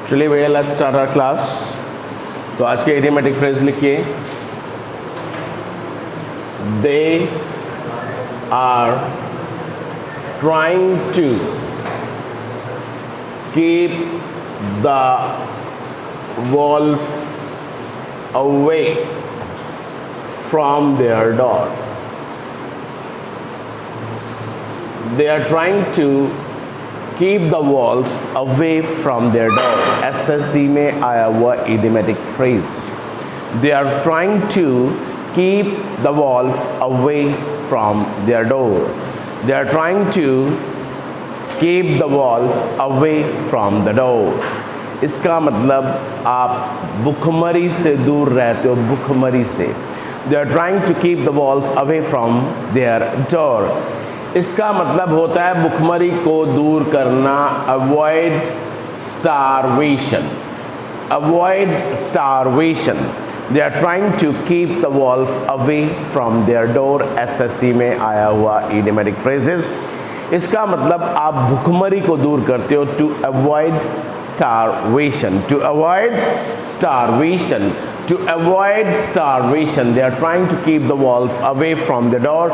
चलिए भैया let's start our class. तो आज के इडियोमेटिक फ्रेज लिखिए, they are trying to keep the wolf away from their door. They are trying to keep the wolf away from their door. SSC में आया हुआ idiomatic phrase. They are trying to keep the wolf away from their door. They are trying to keep the wolf away from the door. इसका मतलब आप भुखमरी से दूर रहते हो, भुखमरी से। They are trying to keep the wolf away from their door. इसका मतलब होता है भुखमरी को दूर करना, avoid starvation. Avoid starvation. They are trying to keep the wolf away from their door. SSC में आया हुआ idiomatic phrases. इसका मतलब आप भुखमरी को दूर करते हो, to avoid starvation. To avoid starvation. To avoid starvation. They are trying to keep the wolf away from the door.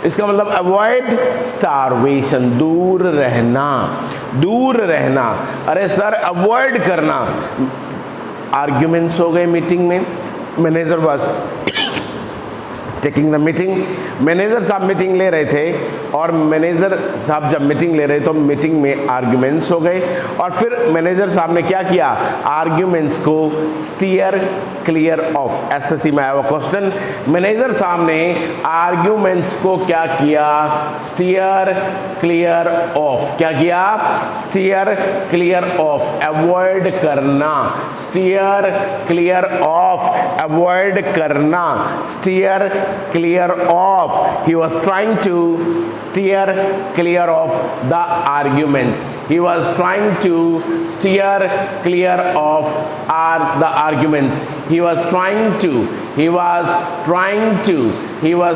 इसका मतलब avoid starvation, दूर रहना, दूर रहना। अरे सर avoid करना। आर्ग्यूमेंट्स हो गए मीटिंग में, manager was taking the meeting. Manager साहब मीटिंग ले रहे थे और मैनेजर साहब जब मीटिंग ले रहे तो मीटिंग में आर्ग्यूमेंट्स हो गए और फिर मैनेजर साहब ने क्या किया, आर्ग्यूमेंट्स को स्टीयर क्लियर ऑफ। एसएससी में आया हुआ क्वेश्चन, मैनेजर साहब ने आर्ग्यूमेंट्स को क्या किया, स्टीयर क्लियर ऑफ। क्या किया, स्टीयर क्लियर ऑफ, अवॉइड करना, स्टीयर क्लियर ऑफ, अवॉइड करना, steer clear off. He was trying to steer clear of the arguments. He was trying to steer clear of the arguments. He was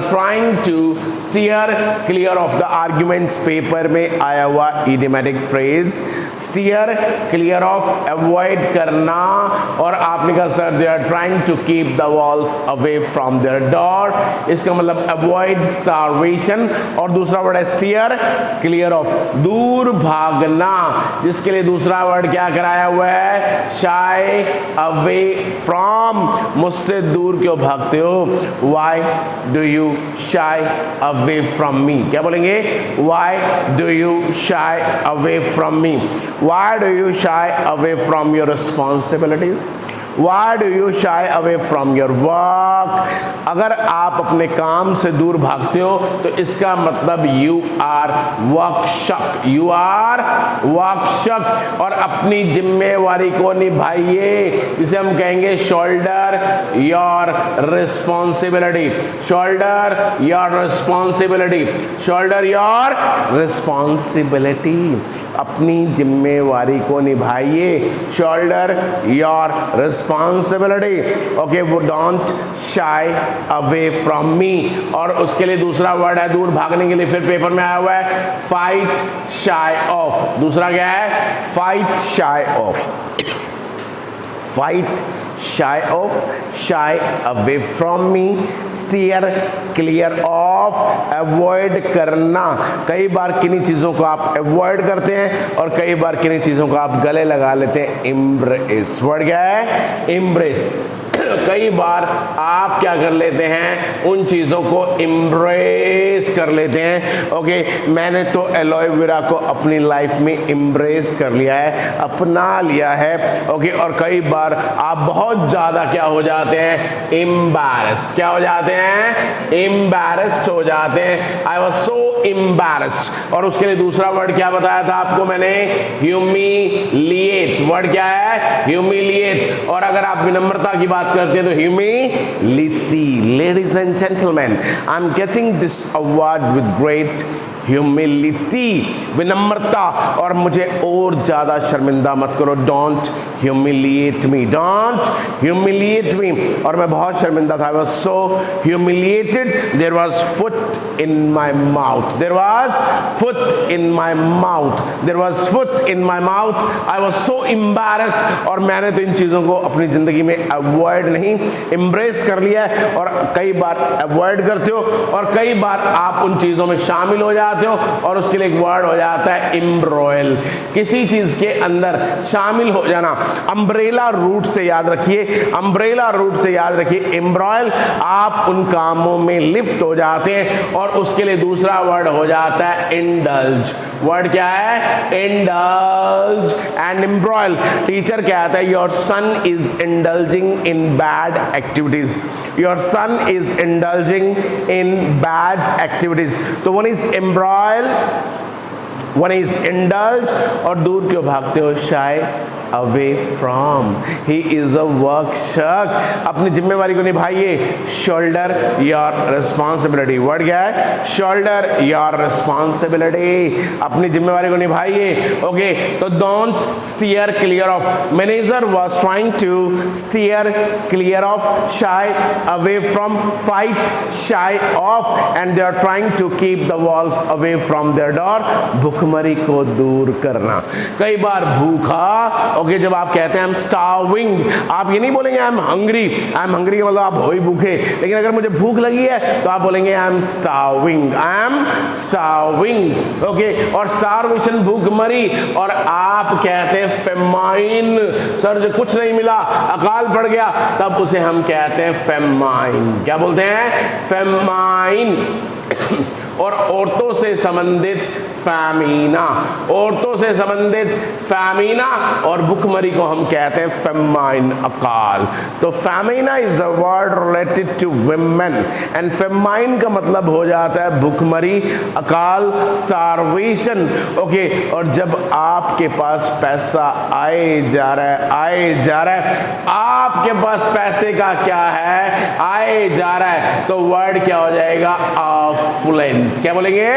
trying to steer clear of the arguments. Paper में आया हुआ idiomatic phrase steer clear of, avoid करना। और आपने कहा sir they are trying to keep the wolf away from their door, इसका मतलब avoid starvation। और दूसरा वर्ड है steer clear of, दूर भागना, जिसके लिए दूसरा वर्ड क्या कराया हुआ है, shy away from। मुझसे दूर क्यों भागते हो, why do you shy away from me। क्या बोलेंगे, why do you shy away from me, why do you shy away from your responsibilities, why do you shy away from your work। अगर आप अपने काम से दूर भागते हो तो इसका मतलब you are workshop, you are workshop. और अपनी जिम्मेवारी को निभाइए, जिसे हम कहेंगे shoulder your responsibility, shoulder your responsibility, shoulder your responsibility। अपनी जिम्मेवारी को निभाइए, shoulder your responsibility। Okay, वो don't shy away from me। और उसके लिए दूसरा वर्ड है दूर भागने के लिए, फिर पेपर में आया हुआ है fight shy off। दूसरा क्या है, fight shy off, fight shy off, shy away from me, steer clear of, avoid करना। कई बार किन्हीं चीज़ों को आप avoid करते हैं और कई बार किन्हीं चीज़ों को आप गले लगा लेते हैं, embrace। वर्ड क्या है, embrace। कई बार आप क्या कर लेते हैं, उन चीज़ों को इम्ब्रेस कर लेते हैं। ओके, मैंने तो एलोवेरा को अपनी लाइफ में इम्ब्रेस कर लिया है, अपना लिया है। ओके, और कई बार आप बहुत ज़्यादा क्या हो जाते हैं, एम्बैरेस्ड। क्या हो जाते हैं, एम्बैरेस्ड हो जाते हैं। I was so embarrassed. और उसके लिए दूसरा वर्ड क्या बताया था आपको मैंने, ह्यूमिलिएट। वर्ड क्या है, ह्यूमिलिएट। और अगर आप विनम्रता की बात करते हैं तो humility. Ladies and gentleman, I am getting this award with great humility, विनम्रता। और मुझे और ज्यादा शर्मिंदा मत करो, don't humiliate me, don't humiliate me. और मैं बहुत शर्मिंदा था, I was so humiliated, there was foot in my mouth. There was foot in my mouth. There was foot in my mouth. I was so embarrassed. और मैंने तो इन चीज़ों को अपनी ज़िंदगी में अवॉइड नहीं, embrace कर लिया है। और कई बार अवॉइड करते हो और कई बार आप उन चीज़ों में शामिल हो जाते हो और उसके लिए एक वर्ड हो जाता है एम्ब्रॉयल। किसी चीज़ के अंदर शामिल हो जाना। अम्ब्रेला रूट से याद रखिए, अम्ब्रेला रूट से याद रखिए एम्ब्रॉयल। आप उन कामों में लिप्त हो जाते हैं और उसके लिए दूसरा वर्ड हो जाता है इंडल्ज। वर्ड क्या है? Indulge and एम्ब्रॉयल। टीचर कहता है your son is indulging in bad activities, your son is indulging in bad activities. तो one is embroil, one is indulge, और दूर क्यों भागते हो? शाय, away from, he is a work shark। अपनी जिम्मेवारी को निभाइए। shoulder your responsibility। वर्ड क्या है? shoulder your responsibility। अपनी जिम्मेवारी को निभाइए। ओके, तो don't steer clear of। manager was trying to steer clear of, shy away from, fight shy off, and they are trying to keep the wolf away from their door। भूखमरी को दूर करना। कई बार भूखा, ओके, जब आप कहते हैं आई एम स्टार्विंग, आप ये नहीं बोलेंगे I am hungry. I am hungry का मतलब आप हो ही भूखे, लेकिन अगर मुझे भूख लगी है तो आप बोलेंगे I M starving, I am starving. Okay, और स्टारवेशन भूखमरी, और आप कहते हैं फेमाइन। सर जो कुछ नहीं मिला, अकाल पड़ गया, तब उसे हम कहते हैं फेमाइन। क्या बोलते हैं? फेमाइन। और औरतों से संबंधित फैमीना, औरतों से संबंधित फैमीना, और भुखमरी को हम कहते हैं फेमाइन, अकाल। तो femina is a word related to women and famine का मतलब हो जाता है भुखमरी, अकाल, स्टारवेशन। ओके, और जब आपके पास पैसा आए जा रहा है, आए जा रहा है, आपके पास पैसे का क्या है? आए जा रहा है, तो वर्ड क्या हो जाएगा? ऑफ्लुएंट। क्या बोलेंगे?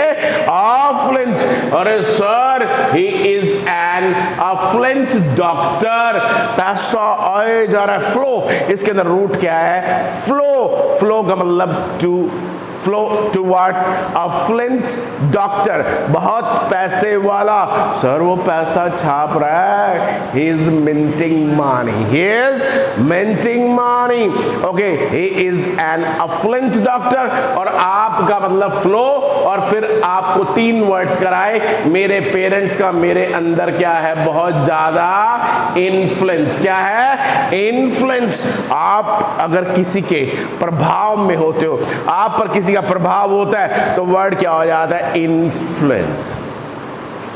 ऑफ्लुएंट। अरे sir he is an affluent doctor. पैसा आए जा रहा है, फ्लो, इसके अंदर रूट क्या है? फ्लो। फ्लो का मतलब to flow towards affluent doctor, बहुत पैसे वाला। सर वो पैसा छाप रहा है, he is minting money, he is minting money. Okay, he is an affluent doctor, और आपका मतलब फ्लो, और फिर आपको 3 वर्ड्स कराए। मेरे पेरेंट्स का मेरे अंदर क्या है? बहुत ज्यादा इन्फ्लुएंस। क्या है? इन्फ्लुएंस। आप अगर किसी के प्रभाव में होते हो, आप पर किसी का प्रभाव होता है, तो वर्ड क्या हो जाता है? इन्फ्लुएंस।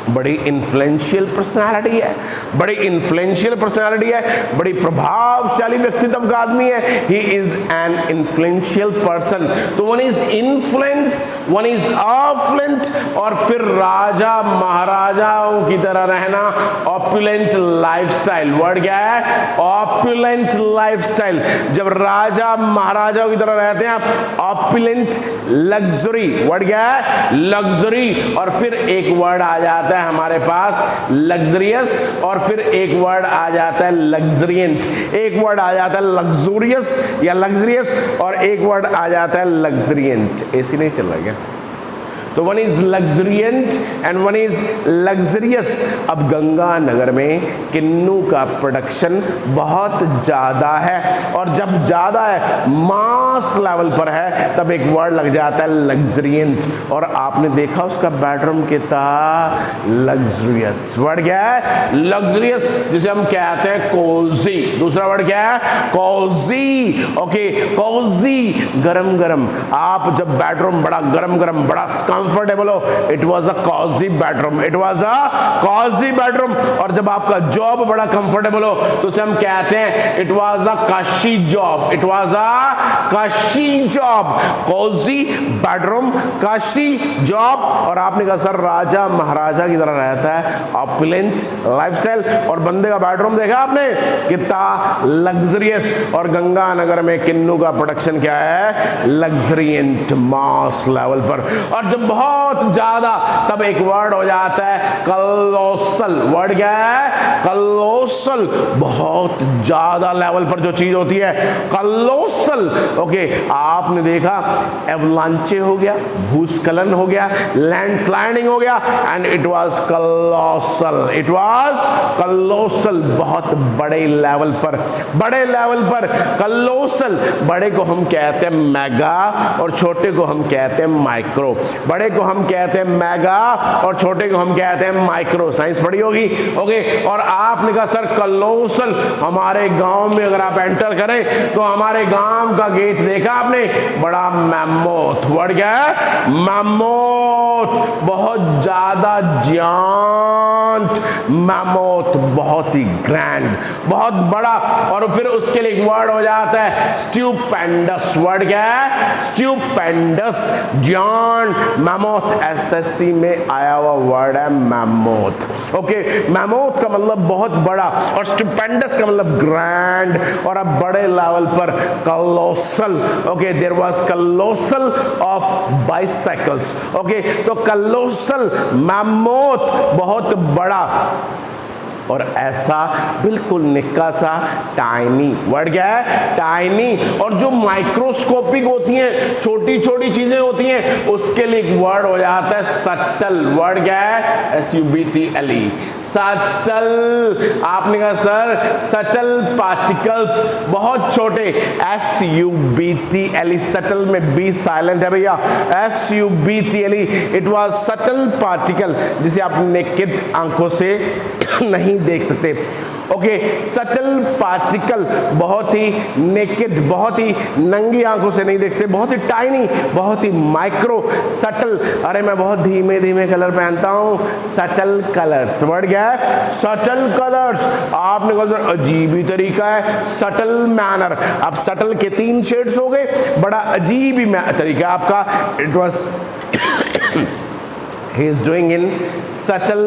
बड़ी इन्फ्लुएंशियल पर्सनालिटी है, बड़ी इन्फ्लुएंशियल पर्सनालिटी है, बड़ी प्रभावशाली व्यक्तित्व का आदमी है। He is an influential person. तो one is influence, one is affluent, और फिर राजा महाराजाओं की तरह रहना, ऑपुलेंट लाइफस्टाइल। वर्ड क्या है? Opulent lifestyle. जब राजा महाराजाओं की तरह रहते हैं आप, ऑपुलेंट लग्जरी। वर्ड क्या है? लग्जरी। और फिर एक वर्ड आ जाता है हमारे पास लग्जरियस, और फिर एक वर्ड आ जाता है लग्जरियंट। एक वर्ड आ जाता है लग्जूरियस या लग्जरियस, और एक वर्ड आ जाता है लग्जरियंट। ऐसी नहीं चल रहा क्या? तो one is luxuriant and one is luxurious. अब गंगानगर में किन्नू का प्रोडक्शन बहुत ज्यादा है, और जब ज्यादा है, मास लेवल पर है, तब एक वर्ड लग जाता है लग्जरियंट। और आपने देखा उसका बेडरूम कितना लग्जरियस। वर्ड क्या है? लग्जरियस, जिसे हम कहते हैं कोजी। दूसरा वर्ड क्या है? कोजी। ओके, कोजी, गरम गरम। आप जब बेडरूम बड़ा गरम गरम, बड़ा कंफर्टेबल हो, it was a cosy bedroom, it was a cosy bedroom. और जब आपका जॉब बड़ा कंफर्टेबल हो, तो उसे हम कहते हैं इट वाज अ कशी जॉब, इट वाज अ कशी जॉब। कॉजी बेडरूम, कशी जॉब। और आपने कहा सर राजा महाराजा की तरह रहता है, ऑपुलेंट लाइफस्टाइल। और बंदे का बेडरूम देखा आपने कितना लग्जरियस। और गंगानगर में किन्नू का प्रोडक्शन क्या है? लग्जरियंट, मास लेवल पर। और जब बहुत ज्यादा, तब एक वर्ड हो जाता है कलोसल। वर्ड क्या है? कलोसल, बहुत ज्यादा लेवल पर जो चीज होती है, कलोसल। ओके, आपने देखा एवलांचे हो गया, भूस्खलन हो गया, लैंडस्लाइडिंग हो गया, and it was कलोसल, it was कलोसल, बहुत बड़े लेवल पर, बड़े लेवल पर कलोसल। बड़े को हम कहते हैं मेगा और छोटे को हम कहते हैं माइक्रो। बड़े को हम कहते हैं मेगा और छोटे को हम कहते हैं माइक्रो। साइंस पढ़ी होगी। ओके, और आपने कहा सर कलोसल, हमारे गांव में अगर आप एंटर करें तो हमारे गांव का गेट देखा आपने, बड़ा मैमोथ। वर्ड क्या है? मैमोथ, बहुत ज्यादा जायंट, मैमोथ, बहुत ही ग्रैंड, बहुत बड़ा। और फिर उसके लिए एक वर्ड हो जाता है स्टुपेंडस। वर्ड क्या है? Stupendous, giant, mammoth. एसएससी में आया हुआ वर्ड है मैमोथ। ओके, मैमोथ का मतलब बहुत बड़ा और स्टुपेंडस का मतलब ग्रैंड, और अब बड़े लेवल पर colossal. Okay, there was colossal of bicycles. Okay, तो कलोसल, मैमोथ, बहुत बड़ा, और ऐसा बिल्कुल निक्का सा टाइनी। वर्ड क्या है? टाइनी। और जो माइक्रोस्कोपिक होती हैं, छोटी छोटी चीजें होती हैं, उसके लिए एक वर्ड हो जाता है सटल। वर्ड क्या है? SUBTLE, subtle. आपने कहा सर सटल पार्टिकल्स, बहुत छोटे, SUBTLE, सटल में बी साइलेंट है भैया, SUBTLE, it was subtle particle, जिसे आप नेकेड आंखों से नहीं देख सकते। ओके, सटल पार्टिकल, बहुत ही नेकेड, बहुत ही नंगी आंखों से नहीं देख सकते, बहुत ही टाइनी, बहुत ही माइक्रो, सटल। अरे मैं बहुत धीमे धीमे कलर पहनता हूं, सटल कलर्स। वर्ड क्या है? Subtle colours. आपने कहा सर अजीब ही तरीका है, सटल मैनर। अब सटल के 3 शेड्स हो गए, बड़ा अजीब ही तरीका आपका। It was he is doing in subtle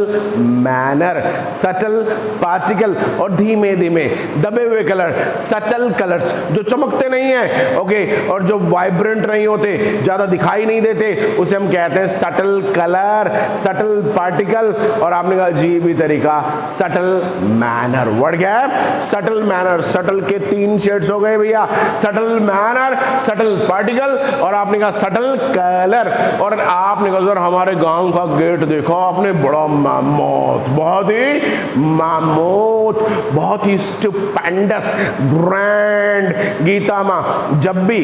manner, subtle particle, और धीमे धीमे दबे हुए कलर, subtle colors, जो चमकते नहीं हैं। ओके, और जो वाइब्रेंट नहीं होते, ज्यादा दिखाई नहीं देते, उसे हम कहते हैं subtle color, subtle particle। और आपने कहा अजीब ही तरीका, subtle manner। वर्ड क्या है? subtle manner। subtle के 3 शेड्स हो गए भैया, subtle manner, subtle particle, और आपने कहा subtle color। और आपने कहा सर हमारे गांव गेट देखो आपने, बड़ा मैमोथ, बहुत ही मैमोथ, बहुत ही स्टुपेंडस, ग्रैंड। गीता माँ जब भी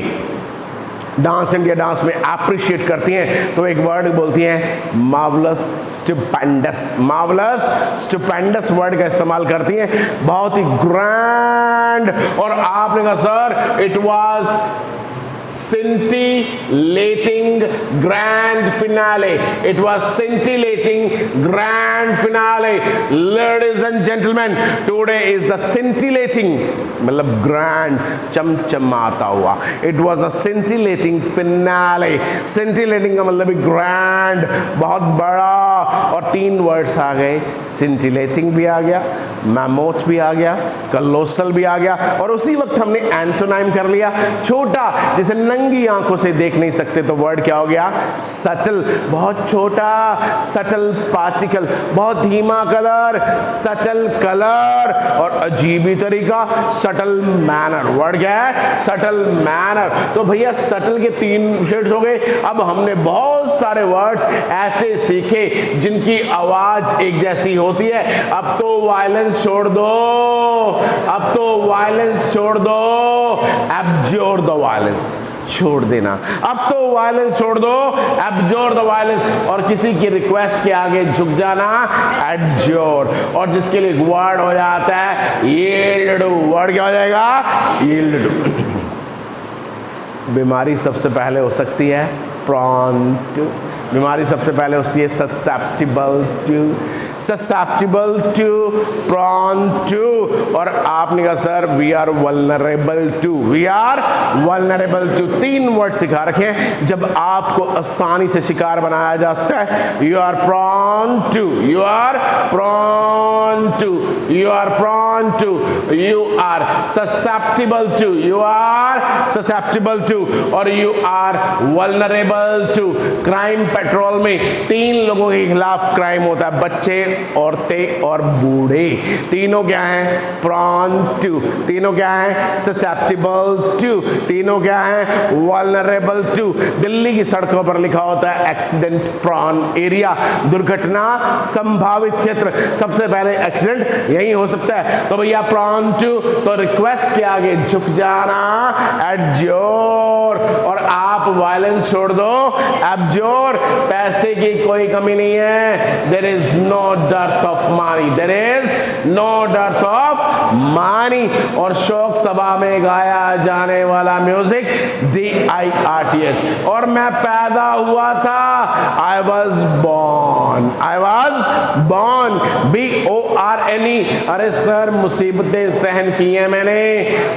डांस इंडिया डांस में अप्रिशिएट करती हैं तो एक वर्ड बोलती हैं marvellous stupendous. Marvellous stupendous word का इस्तेमाल करती हैं, बहुत ही ग्रैंड। और आपने कहा sir it was scintillating grand finale, it was scintillating grand finale। ladies and gentlemen, today is the scintillating, मतलब grand, चमचमाता हुआ, it was a scintillating finale। scintillating का मतलब grand, बहुत बड़ा। और 3 वर्ड्स आ गए, scintillating भी आ गया, मैमोथ भी आ गया, कलोसल भी आ गया, और उसी वक्त हमने एंटोनाइम कर लिया, छोटा, जिसे नंगी आंखों से देख नहीं सकते, तो वर्ड क्या हो गया? सटल, बहुत छोटा, सटल पार्टिकल, बहुत धीमा कलर, सटल कलर, और अजीबी तरीका, सटल मैनर। वर्ड क्या है? Subtle manner. तो भैया सटल के 3 शेड्स हो गए। अब हमने बहुत सारे वर्ड्स ऐसे सीखे जिनकी आवाज एक जैसी होती है। अब तो वायलेंस छोड़ दो, अब तो वायलेंस छोड़ दो, एब्जॉर्ब द वायलेंस, छोड़ देना। अब तो वायलेंस छोड़ दो, एब्जॉर्ब द वायलेंस, और किसी की रिक्वेस्ट के आगे झुक जाना, एड्जॉर्ब। और जिसके लिए वर्ड हो जाता है यील्ड टू। वर्ड क्या हो जाएगा? Yield to. बीमारी सबसे पहले हो सकती है prone to, बीमारी सबसे पहले होती है susceptible to, susceptible to, prone to, और आपने कहा sir we are vulnerable to, we are vulnerable to। 3 word सिखा रखे हैं जब आपको आसानी से शिकार बनाया जा सकता है। you are prone to, you are prone to, you are prone to, you are susceptible to, you are susceptible to, और you are vulnerable to। Crime petrol में 3 लोगों के खिलाफ क्राइम होता है, बच्चे, औरतें और बूढ़े। तीनों क्या हैं? Prone to. तीनों क्या हैं? Susceptible to. तीनों क्या हैं? Vulnerable to. दिल्ली की सड़कों पर लिखा होता है एक्सीडेंट प्रॉन एरिया, दुर्घटना संभावित क्षेत्र। सबसे पहले एक्सीडेंट यही हो सकता है। तो भैया प्रॉन टू, तो रिक्वेस्ट के आगे झुक जाना, एडज्योर, और आप वायलेंस छोड़ दो, एब्जोर। पैसे की कोई कमी नहीं है, there is no dearth of money, there is no dearth of money. और शोक सभा में गाया जाने वाला म्यूजिक DIRTH। और मैं पैदा हुआ था, I was born, I was born, BORNE। अरे सर मुसीबतें सहन की हैं मैंने,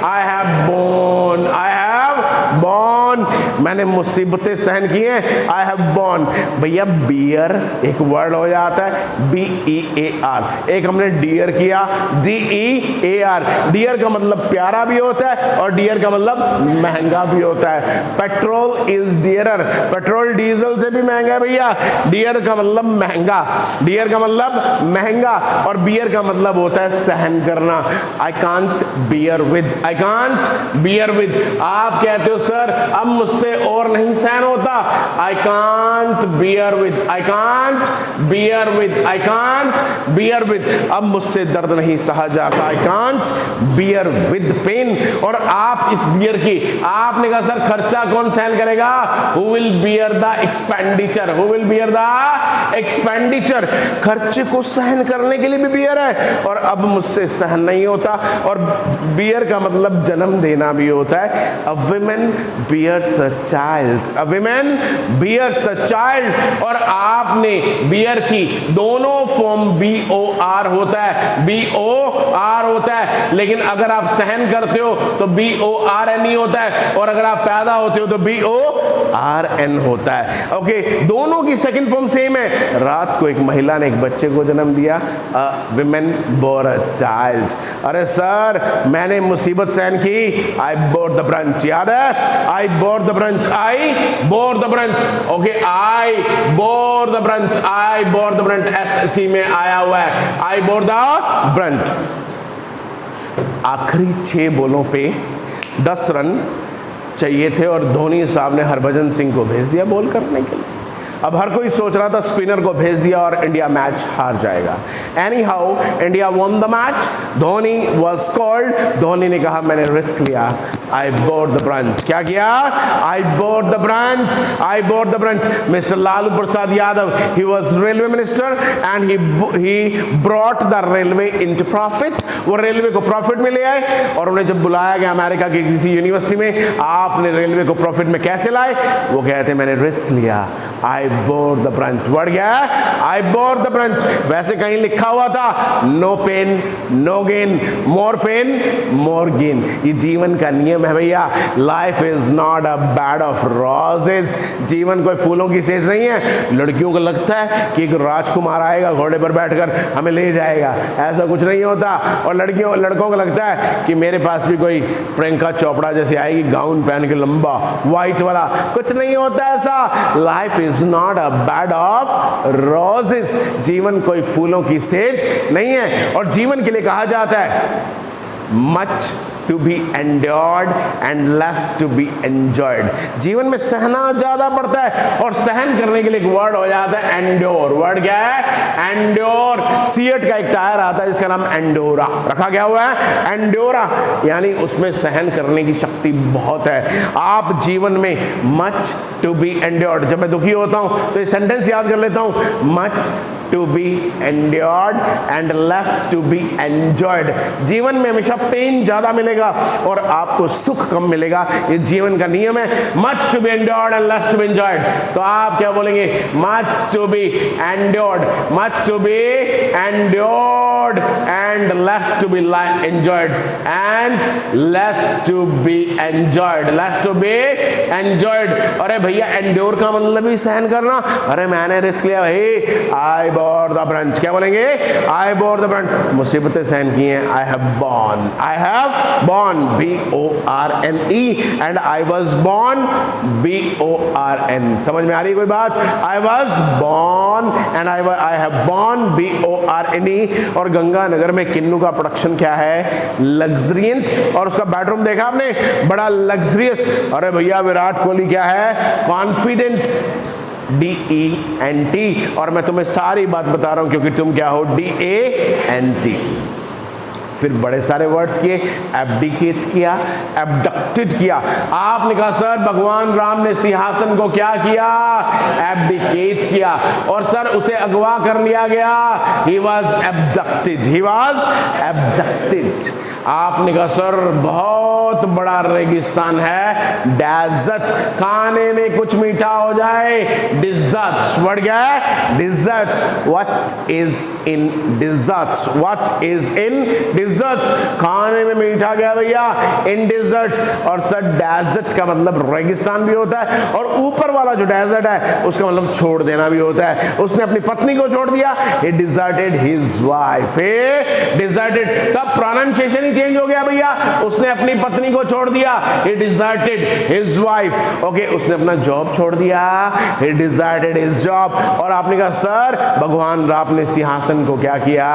I have borne, I have borne, मैंने मुसीबतें सहन की हैं, I have borne। भैया बियर एक वर्ड हो जाता है, BEAR। एक हमने डियर किया, DEAR। डियर का मतलब प्यारा भी होता है और डियर का मतलब महंगा भी होता है। Petrol is dearer, petrol diesel से भी महंगा है भैया। डियर का मतलब महंगा, डियर का मतलब महंगा, और बियर का मतलब होता है सहन करना। आई can't bear with, I can't bear with. आप कहते हो सर अब मुझसे और नहीं सहन होता, I can't bear with, I can't bear with, I can't bear with. अब मुझसे दर्द नहीं सहा जाता, I can't bear with pain. और आप इस बियर की, आपने कहा सर खर्चा कौन सहन करेगा? Who will bear the expenditure, who will bear the expenditure. खर्चे को सहन करने के लिए भी बियर है, और अब मुझसे सहन नहीं होता। और बियर का मतलब जन्म देना भी होता है। A woman bears a child, a woman bears a child. और आपने बियर की दोनों फॉर्म BOR होता है, BOR होता है, लेकिन अगर आप सहन करते हो तो BORNE होता है, और अगर आप पैदा होते हो तो BORN होता है। ओके, दोनों की सेकंड फॉर्म सेम है। रात को एक महिला ने एक बच्चे को जन्म दिया, a woman bore a child. अरे सर मैंने मुसीबत सहन की, आई बोर द ब्रंच। याद है? I bore the brunt, I bore the brunt. Okay, I bore the brunt, I bore the brunt, SC में आया हुआ है, आई बोर द ब्रंच। आखिरी 6 बॉलों पे 10 रन चाहिए थे और धोनी साहब ने हरभजन सिंह को भेज दिया बॉल करने के लिए। अब हर कोई सोच रहा था स्पिनर को भेज दिया और इंडिया मैच हार जाएगा। Any how India won the match, Dhoni was called. Dhoni ने कहा मैंने रिस्क लिया, आई बोर द ब्रंच। क्या किया? I bore the brunt, I bore the brunt. Mister Lalu Prasad Yadav, he was railway minister and he brought the railway into profit. वो railway को profit में ले आए, और उन्हें जब बुलाया गया अमेरिका की किसी यूनिवर्सिटी में, आपने रेलवे को प्रॉफिट में कैसे लाए? वो कहते मैंने रिस्क लिया, आई बोर द ब्रंच। बढ़ गया, आई बोर द ब्रंच। वैसे कहीं लिखा हुआ था no pain no gain, more pain more gain. ये जीवन का नियम है भैया। Life is not a bed of roses. जीवन कोई फूलों की सेज नहीं है। लड़कियों को लगता है कि एक राजकुमार आएगा घोड़े पर बैठकर हमें ले जाएगा, ऐसा कुछ नहीं होता। और लड़कों को लगता है कि मेरे पास भी कोई प्रियंका चोपड़ा जैसी आएगी, गाउन पहन के लंबा व्हाइट वाला। कुछ नहीं होता ऐसा। Life is not a bed of roses. जीवन कोई फूलों की सेज नहीं है। और जीवन के लिए कहा जाता है much to be endured and less to be enjoyed. जीवन में सहना ज्यादा पड़ता है, और सहन करने के लिए एक वर्ड हो जाता है एंड्योर। वर्ड क्या है? एंड्योर। सिएट का एक टायर आता है जिसका नाम एंडोरा रखा गया हुआ है, एंडोरा, यानी उसमें सहन करने की शक्ति बहुत है। आप जीवन में मच टू बी एंड्योर्ड, जब मैं दुखी होता हूं तो ये सेंटेंस याद कर लेता हूं, much to be endured and less to be enjoyed. जीवन में हमेशा पेन ज्यादा मिलेगा और आपको सुख कम मिलेगा, ये जीवन का नियम है। Much to be endured and less to be enjoyed. तो आप क्या बोलेंगे? Much to be endured, much to be endured and less to be enjoyed, and less to be enjoyed, less to be enjoyed. अरे भैया endure का मतलब ही सहन करना। अरे मैंने रिस्क लिया भाई, आई bore the brunt। क्या बोलेंगे? I bore the brunt, मुसीबतें सहन की हैं। I have borne, I have borne, B-O-R-N-E, and I was born, B-O-R-N। समझ में आ रही है कोई बात? I was born and I have born, B-O-R-N-E। और गंगानगर में किन्नू का प्रोडक्शन क्या है? लग्जरियंट। और उसका बेडरूम देखा आपने? बड़ा लग्जरियस। अरे भैया विराट कोहली क्या है? Confident, D-E-N-T। और मैं तुम्हें सारी बात बता रहा हूं क्योंकि तुम क्या हो? D-A-N-T। फिर बड़े सारे वर्ड्स किए, एब्डिकेट किया, एब्डक्टेड किया। आपने कहा सर भगवान राम ने सिंहासन को क्या किया? एब्डिकेट किया। और सर उसे अगवा कर लिया गया, ही वॉज एब्डक्टेड, ही वॉज एब्डक्टेड। आपने कहा सर बहुत बड़ा रेगिस्तान है, डेजर्ट, खाने में कुछ मीठा हो जाए, डिजर्ट्स। वर्ड क्या है? Desserts. What is in desserts? What is in desserts? खाने में मीठा गया भैया, इन डिजर्ट्स। और सर डेजर्ट का मतलब रेगिस्तान भी होता है, और ऊपर वाला जो डेजर्ट है उसका मतलब छोड़ देना भी होता है। उसने अपनी पत्नी को छोड़ दिया, he deserted his wife, he deserted। तब प्रोनाउंसिएशन ही चेंज हो गया भैया, उसने अपनी पत्नी को छोड़ दिया, he deserted his wife। Okay, उसने अपना जॉब छोड़ दिया, he deserted his job। और आपने कहा सर भगवान राम ने सिंहासन को क्या किया?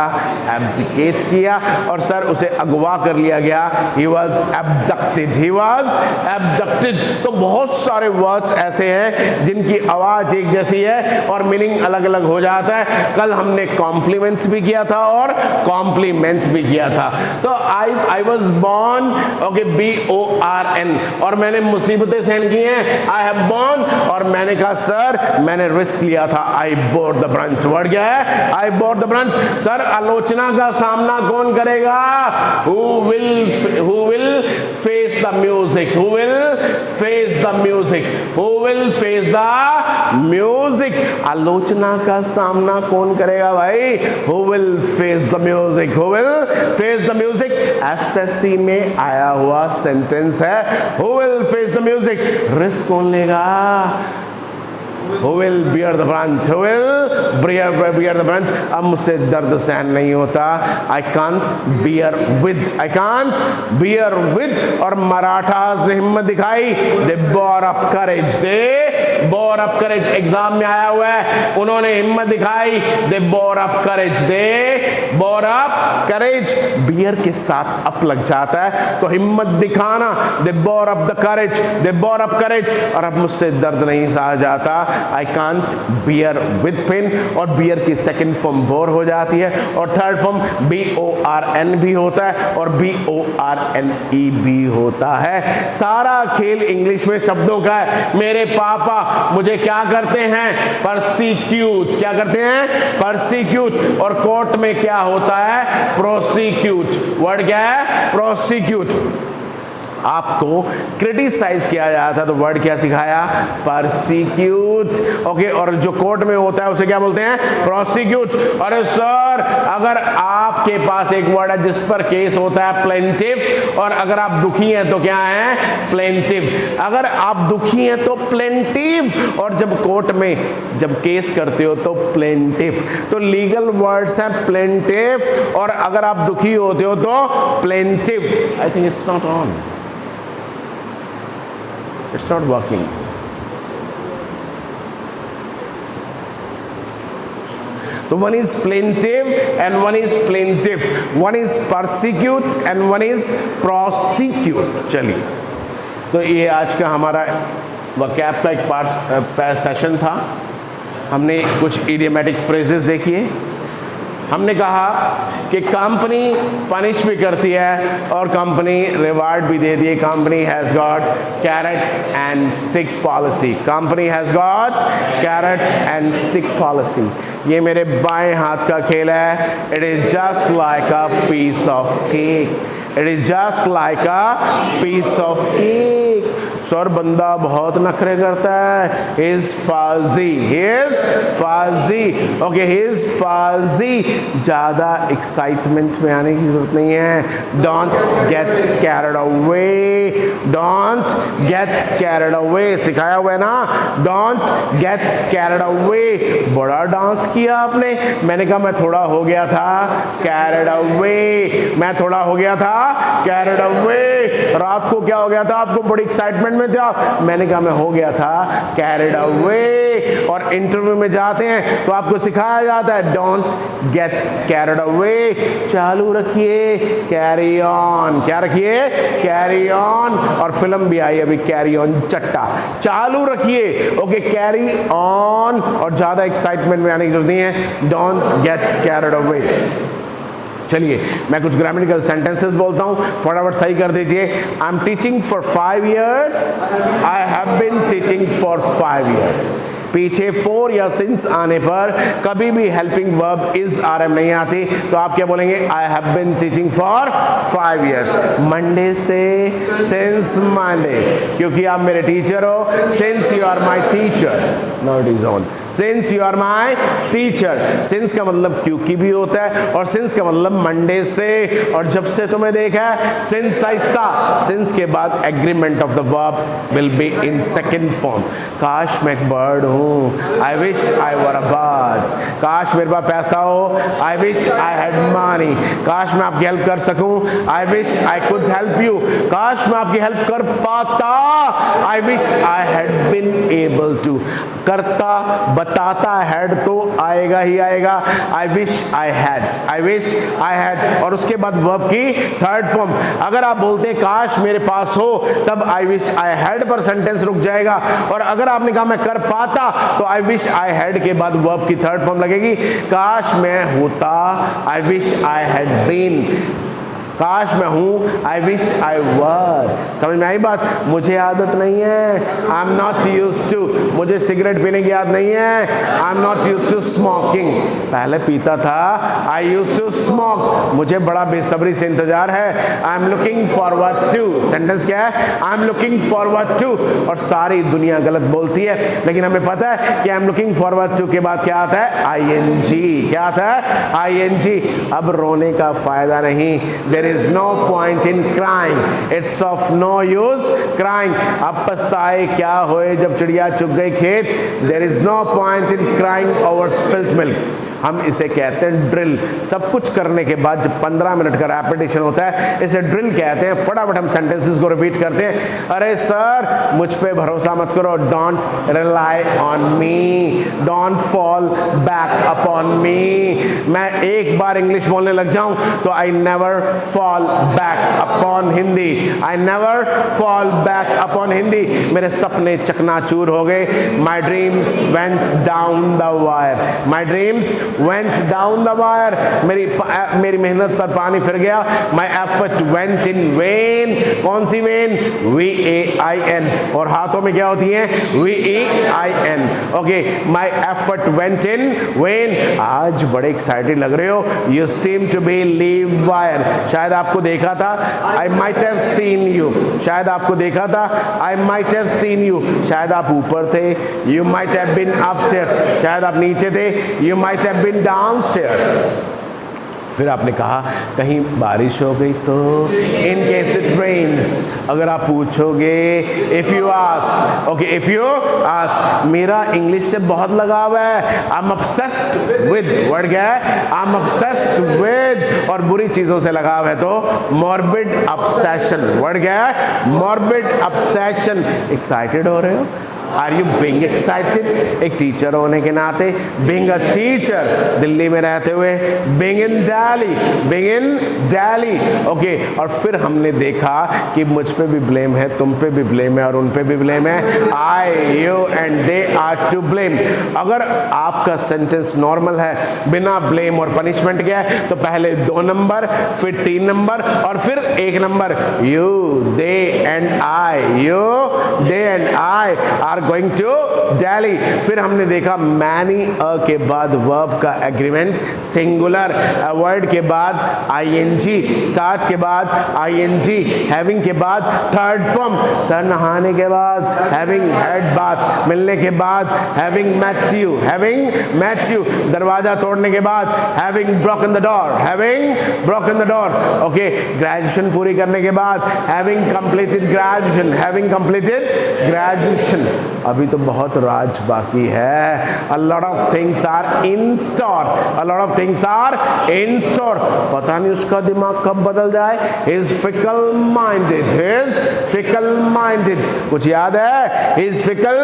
एब्डिकेट किया। और सर उसे अगवा कर लिया गया, he was abducted, he was abducted। तो बहुत सारे वर्ड्स ऐसे हैं जिनकी आवाज एक जैसी है और मीनिंग अलग अलग हो जाता है। कल हमने कॉम्प्लीमेंट भी किया था और कॉम्प्लीमेंट भी किया था। तो I was born, okay, B-O-R-N। और मैंने मुसीबतें सहन की हैं, I have borne। और मैंने कहा सर मैंने रिस्क लिया था, I bore the brunt। Word क्या है? I bore the brunt। Sir आलोचना का सामना कौन करेगा? Who will face the music? Who will face the music? Who will face the music? आलोचना का सामना कौन करेगा भाई? Who will face the music? Who will face the music? SSC में आया हुआ सेंटेंस है, Who will face the music? Risk कौन लेगा? Who will bear the brunt? Who will bear the brunt? अब मुझसे दर्द सहन नहीं होता, I can't bear with, I can't bear with। और मराठास ने हिम्मत दिखाई, they bore up courage, they bore up courage। Exam में आया हुआ है, उन्होंने हिम्मत दिखाई, they bore up courage, they bore up courage। bear के साथ up लग जाता है तो हिम्मत दिखाना, they bore up the courage, they bore up courage। और अब मुझसे दर्द नहीं सहा जाता, I can't bear with pain। और bear की सेकंड फॉर्म bore हो जाती है, और थर्ड फॉर्म B-O-R-N भी होता है, और B-O-R-N-E भी होता है। सारा खेल इंग्लिश में शब्दों का है। मेरे पापा मुझे क्या करते हैं? persecute। क्या करते हैं? persecute। और कोर्ट में क्या होता है? prosecute। वर्ड क्या है? prosecute। आपको क्रिटिसाइज किया जाता है तो वर्ड क्या सिखाया? persecute। ओके, और जो कोर्ट में होता है उसे क्या बोलते हैं? prosecute। अरे सर अगर आपके पास एक वर्ड है जिस पर केस होता है plaintiff, और अगर आप दुखी हैं तो क्या है? plaintiff। अगर आप दुखी हैं तो plaintiff, और जब कोर्ट में जब केस करते हो तो plaintiff। तो लीगल वर्ड्स हैं plaintiff, और अगर आप दुखी होते हो तो plaintiff। I think it's not on, it's not working। तो one is plaintiff and one is plaintiff, one is persecute and one is prosecute। चलिए, तो ये आज का हमारा वोकैब का एक पार्ट सेशन था। हमने कुछ इडियोमेटिक फ्रेजेस देखिए। हमने कहा कि कंपनी पनिश भी करती है और कंपनी रिवार्ड भी देती है। Company has got carrot and stick policy. Company has got carrot and stick policy. ये मेरे बाएं हाथ का खेल है। It is just like a piece of cake. It is just like a piece of cake. Sir बंदा बहुत नखरे करता है, he is fuzzy, he is fuzzy, okay, he is fuzzy। ज्यादा एक्साइटमेंट में आने की जरूरत नहीं है, don't get carried away, don't get carried away, सिखाया हुआ है ना, don't get carried away। बड़ा डांस किया आपने, मैंने कहा मैं थोड़ा हो गया था carried away, मैं थोड़ा हो गया था carried away। रात को क्या हो गया था, आपको बड़ी एक्साइटमेंट में था, मैंने कहा मैं हो गया था carried away। और इंटरव्यू में जाते हैं तो आपको सिखाया जाता है don't get carried away, चालू रखिए carry on, क्या रखिए carry on। और फिल्म भी आई अभी carry on चट्टा, चालू रखिए ओके carry on। और ज्यादा एक्साइटमेंट में आने की जरूरत नहीं है, don't get carried away। चलिए मैं कुछ ग्रामेटिकल सेंटेंसेस बोलता हूं, फटाफट सही कर दीजिए। I am teaching for 5 years, I have been teaching for 5 years। पीछे फॉर या सिंस आने पर कभी भी helping verb is are am नहीं आती, तो आप क्या बोलेंगे, I have been teaching for 5 years। Monday से, सिंस मंडे, क्योंकि आप मेरे टीचर हो, since you are my teacher, now it is on, since you are my teacher. Since का मतलब क्योंकि भी होता है, और सिंस का मतलब मंडे से, और जब से तुम्हें देखा है, सिंस आई सा। सिंस के बाद agreement of the verb will be in second form. काश मैं एक बर्ड हूं, I wish I were a bird। काश मेरे पास पैसा हो, I wish I had money। काश मैं आपकी हेल्प कर सकूं, I wish I could help you। काश मैं आपकी हेल्प कर पाता, I wish I had been able to। करता बताता had तो आएगा ही आएगा, I wish I had, I wish I had। और उसके बाद वर्ब की थर्ड फॉर्म। अगर आप बोलते हैं काश मेरे पास हो, तब I wish I had पर सेंटेंस रुक जाएगा। और अगर आपने कहा मैं कर पाता, तो आई विश आई हैड के बाद वर्ब की थर्ड फॉर्म लगेगी, काश मैं होता, I wish I had been. काश मैं हूं, आई विश आई वर। समझ में आई बात? मुझे आदत नहीं है, I am not used to, मुझे सिगरेट पीने की आदत नहीं है, I am not used to smoking. पहले पीता था, आई यूज्ड टू स्मोक, मुझे बड़ा बेसब्री से इंतजार है, I am looking forward to. Sentence क्या है, I am looking forward to. और सारी दुनिया गलत बोलती है, लेकिन हमें पता है कि I am looking forward to के बाद क्या आता है, ING। क्या आता है, ING। अब रोने का फायदा नहीं, there is no point in crying, it's of no use crying। अब पछताए क्या होए जब चिड़िया चुग गई खेत, there is no point in crying over spilt milk। हम इसे कहते हैं ड्रिल। सब कुछ करने के बाद जब 15 मिनट का रेपिटेशन होता है, इसे ड्रिल कहते हैं। फटाफट हम सेंटेंसेस को रिपीट करते हैं। अरे सर मुझ पे भरोसा मत करो, don't rely on me, don't fall back upon मी। मैं एक बार इंग्लिश बोलने लग जाऊं तो I never fall back upon Hindi, I never fall back upon Hindi. मेरे सपने चकनाचूर हो गए, my dreams went down the wire, my dreams went down the wire। मेरी मेहनत पर पानी फिर गया, my effort went in vain। कौन सी वेन, VAIN। और हाथों में क्या होती है, VEIN। Okay, my effort went in vain। आज बड़े एक्साइटेड लग रहे हो, you seem to be leave wire। शायद आपको देखा था, I might have seen you। शायद आपको देखा था, I might have seen you। शायद आप ऊपर थे, you might have been upstairs। शायद आप नीचे थे, you might have been downstairs। फिर आपने कहा कहीं बारिश हो गई तो, इन केस इट रेन्स। अगर आप पूछोगे, if you ask, okay if you ask, मेरा इंग्लिश से बहुत लगाव है, I am obsessed with, word क्या है, आई एम ऑब्सेस्ड विद। और बुरी चीजों से लगाव है तो मॉर्बिड ऑब्सेशन, वर्ड क्या है, मॉर्बिड ऑब्सेशन। एक्साइटेड हो रहे हो, आर यू बीइंग एक्साइटेड? एक टीचर होने के नाते, बीइंग अ टीचर, दिल्ली में रहते हुए, being in Delhi, being in Delhi. Okay, और फिर हमने देखा कि मुझ पे भी ब्लेम है, तुम पे भी ब्लेम है, और उन पे भी ब्लेम है। I, you and they are to blame. अगर आपका सेंटेंस नॉर्मल है, बिना ब्लेम और पनिशमेंट के है, तो पहले 2 नंबर, फिर 3 नंबर, और फिर 1 नंबर। You, they and I, you, they and I are going to Delhi. फिर हमने देखा मैनी अ के बाद वर्ब का एग्रीमेंट सिंगुलर, अवॉइड के बाद आईएनजी, स्टार्ट के बाद आईएनजी, हैविंग के बाद थर्ड फॉर्म, सर नहाने के बाद हैविंग हैड बाथ, मिलने के बाद having met you, having met you, दरवाजा तोड़ने के बाद having broken the door, having broken the door. Okay, graduation पूरी करने के बाद having completed graduation, having completed graduation. अभी तो बहुत राज बाकी है। A lot of things are in store, a lot of things are in store। पता नहीं उसका दिमाग कब बदल जाए। He is fickle minded, he is fickle minded। कुछ याद है? He is fickle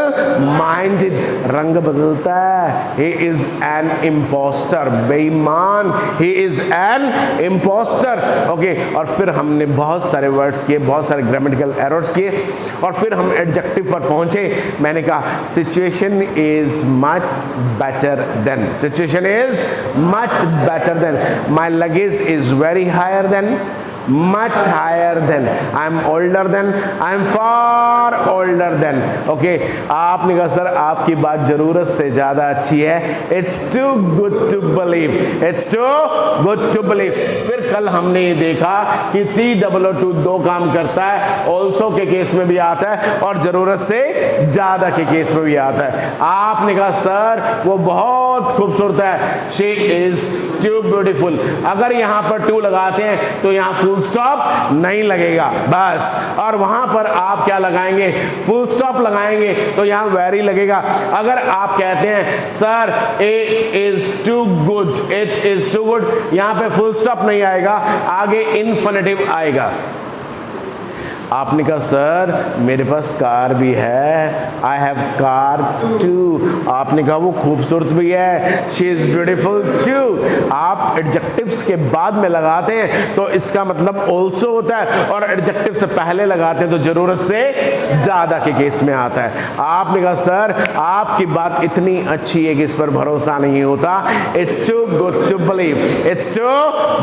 minded, रंग बदलता है। He is an imposter, बेईमान। He is an imposter। Okay, और फिर हमने बहुत सारे वर्ड्स किए, बहुत सारे ग्रामेटिकल एरर्स किए, और फिर हम एडजेक्टिव पर पहुंचे। मैंने कहा situation is much better than, situation is much better than, my luggage is very higher than, much higher than, I am older than, I am far older than। Okay, आपने कहा सर आपकी बात जरूरत से ज्यादा अच्छी है, it's too good to believe, it's too good to believe। फिर कल हमने ये देखा कि TWO दो काम करता है, also के केस में भी आता है और जरूरत से ज्यादा के केस में भी आता है। आपने कहा सर वो बहुत खूबसूरत है, she is too beautiful। अगर यहाँ पर टू लगाते हैं तो यहाँ फुल स्टॉप नहीं लगेगा बस, और वहां पर आप क्या लगाएंगे? फुल स्टॉप लगाएंगे तो यहां वेरी लगेगा। अगर आप कहते हैं sir it is too good, it is too good, यहां पे फुल स्टॉप नहीं आएगा, आगे इन्फिनिटिव आएगा। आपने कहा सर मेरे पास कार भी है, आई हैव कार टू। आपने कहा वो खूबसूरत भी है, शी इज ब्यूटीफुल टू। आप एडजेक्टिव्स के बाद में लगाते हैं तो इसका मतलब ऑल्सो होता है, और एडजेक्टिव से पहले लगाते हैं तो जरूरत से ज्यादा के केस में आता है। आपने कहा सर आपकी बात इतनी अच्छी है कि इस पर भरोसा नहीं होता, it's too good to believe, it's too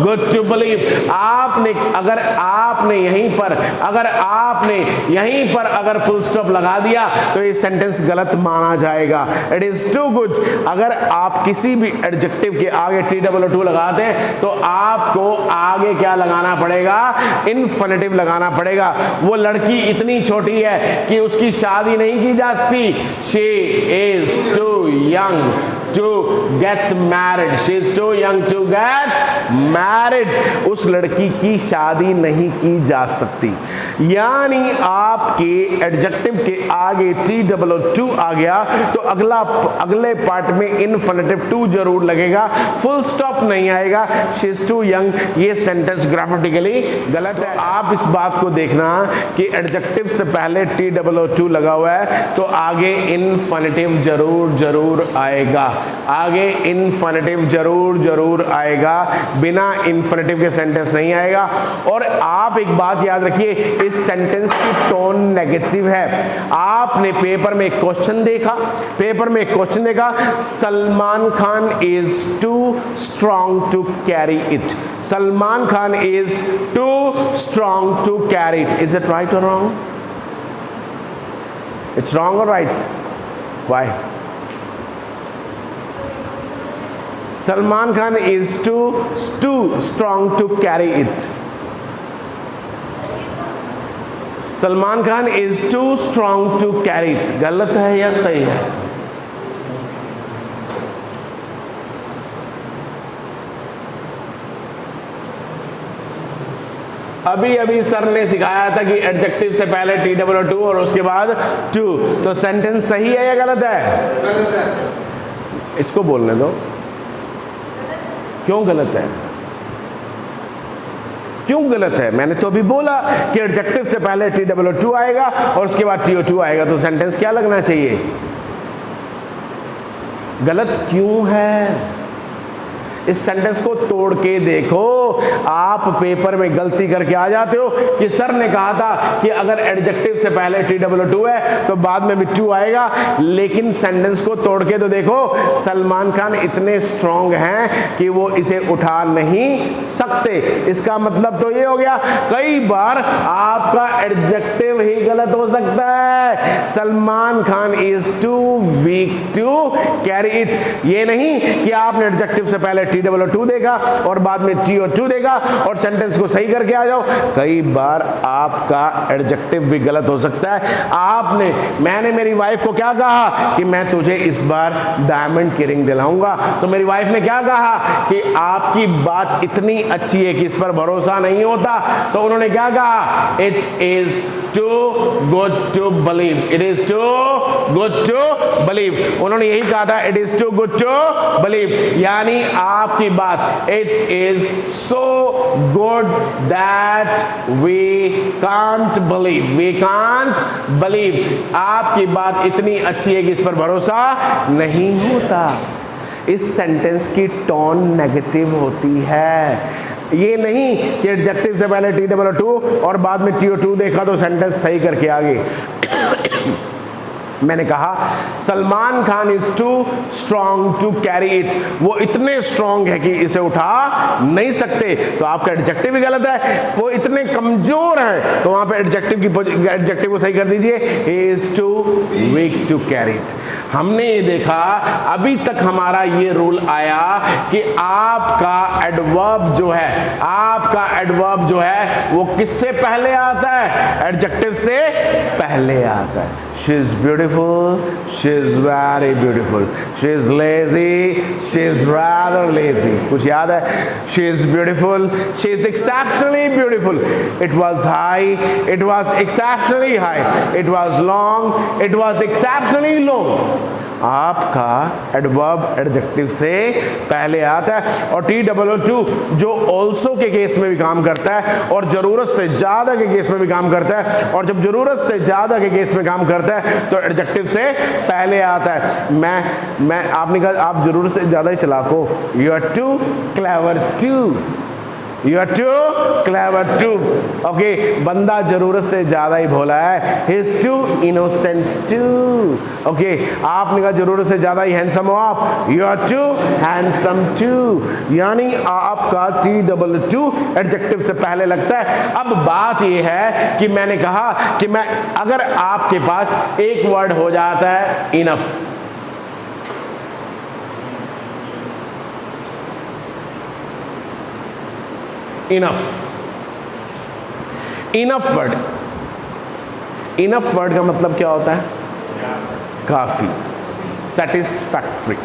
good to believe. आपने यहीं पर अगर फुल स्टॉप लगा दिया तो ये सेंटेंस गलत माना जाएगा। It is too good. अगर आप किसी भी एडजेक्टिव के आगे TWO लगाते हैं तो आपको आगे क्या लगाना पड़ेगा? इन्फिनिटिव लगाना पड़ेगा। वो लड़की इतनी छोटी है कि उसकी शादी नहीं की जा सकती, she is too young to get married, she is too young to get married। उस लड़की की शादी नहीं की जा सकती। यानी आपके एडजेक्टिव के आगे TWO आ गया तो अगले पार्ट में इन्फिनिटिव टू जरूर लगेगा, फुल स्टॉप नहीं आएगा। she is too young, ये सेंटेंस ग्रामेटिकली गलत है। आप इस बात को देखना कि एडजेक्टिव से पहले TWO लगा हुआ है तो आगे इन्फिनिटिव जरूर आएगा, आगे इन्फिनिटिव जरूर आएगा, बिना इन्फिनिटिव के सेंटेंस नहीं आएगा। और आप एक बात याद रखिए, इस सेंटेंस की टोन नेगेटिव है। आपने पेपर में एक क्वेश्चन देखा, Salman Khan is too strong to carry it, Salman Khan is too strong to carry it. Is it right और रॉन्ग? इट्स रॉन्ग और right? Why? Salman Khan is too strong to carry it. Salman Khan is too strong to carry it। गलत है या सही है? अभी sir ने सिखाया था कि एडजेक्टिव से पहले TWO और उसके बाद टू, तो सेंटेंस सही है या गलत है? गलत है। इसको बोलने दो। क्यों गलत है? क्यों गलत है? मैंने तो अभी बोला कि एडजेक्टिव से पहले TWO आएगा और उसके बाद TO2 आएगा, तो सेंटेंस क्या लगना चाहिए? गलत क्यों है? इस सेंटेंस को तोड़ के देखो। आप पेपर में गलती करके आ जाते हो कि सर ने कहा था कि अगर एडजेक्टिव से पहले TOO है तो बाद में भी टू आएगा, लेकिन सेंटेंस को तोड़ के तो देखो। सलमान खान इतने स्ट्रांग हैं कि वो इसे उठा नहीं सकते। इसका मतलब तो ये हो गया, कई बार आपका एडजेक्टिव ही गलत हो सकता है। Salman Khan is too weak to carry it. ये नहीं कि आपने एडजेक्टिव से पहले TOO देखा और बाद में TOT देखा और सेंटेंस को सही करके आ जाओ। कई बार आपका एडजेक्टिव भी गलत हो सकता है। मैंने मेरी वाइफ को क्या कहा कि मैं तुझे इस बार डायमंड की रिंग दिलाऊंगा, तो मेरी वाइफ ने क्या कहा कि आपकी बात इतनी अच्छी है कि इस पर भरोसा नहीं होता, तो उन्होंने क्या कहा, it is too good to believe, it is too good to believe. उन्होंने यही कहा था, it is too good to believe, यानी आपकी बात it is so good that we can't believe, we can't believe. आपकी बात इतनी अच्छी है कि इस पर भरोसा नहीं होता। इस सेंटेंस की टोन नेगेटिव होती है। ये नहीं कि एडजेक्टिव से पहले TOO और बाद में TOT देखा तो सेंटेंस सही करके आ गए। मैंने कहा Salman Khan is too strong to carry it, वो इतने स्ट्रॉन्ग है कि इसे उठा नहीं सकते, तो आपका एडजेक्टिव भी गलत है। वो इतने कमजोर हैं, तो वहां पे एडजेक्टिव को सही कर दीजिए, he is too weak to carry it. हमने ये देखा, अभी तक हमारा ये रूल आया कि आपका एडवर्ब जो है वो किससे पहले आता है, एडजेक्टिव से पहले आता है। She is beautiful, she is very beautiful, she is lazy, she is rather lazy. कुछ याद है? She is beautiful, she is exceptionally beautiful, it was high, it was exceptionally high, it was long, it was exceptionally long. आपका adverb adjective से पहले आता है। और TOO जो ऑल्सो के केस में भी काम करता है और जरूरत से ज्यादा के केस में भी काम करता है, और जब जरूरत से ज्यादा के केस में काम करता है तो एडजेक्टिव से पहले आता है। मैं आपने कहा आप जरूरत से ज्यादा ही चालाक हो, you are too clever to, You are too clever too. Okay, बंदा जरूरत से ज्यादा ही भोला है, he is too innocent too. Okay, आपने कहा जरूरत से ज्यादा ही हैंडसम हो आप, you are too handsome too. यानी आपका TOO एडजेक्टिव से पहले लगता है। अब बात यह है कि मैंने कहा कि अगर आपके पास एक वर्ड हो जाता है enough, इनफ वर्ड का मतलब क्या होता है? काफी, सेटिस्फैक्ट्री,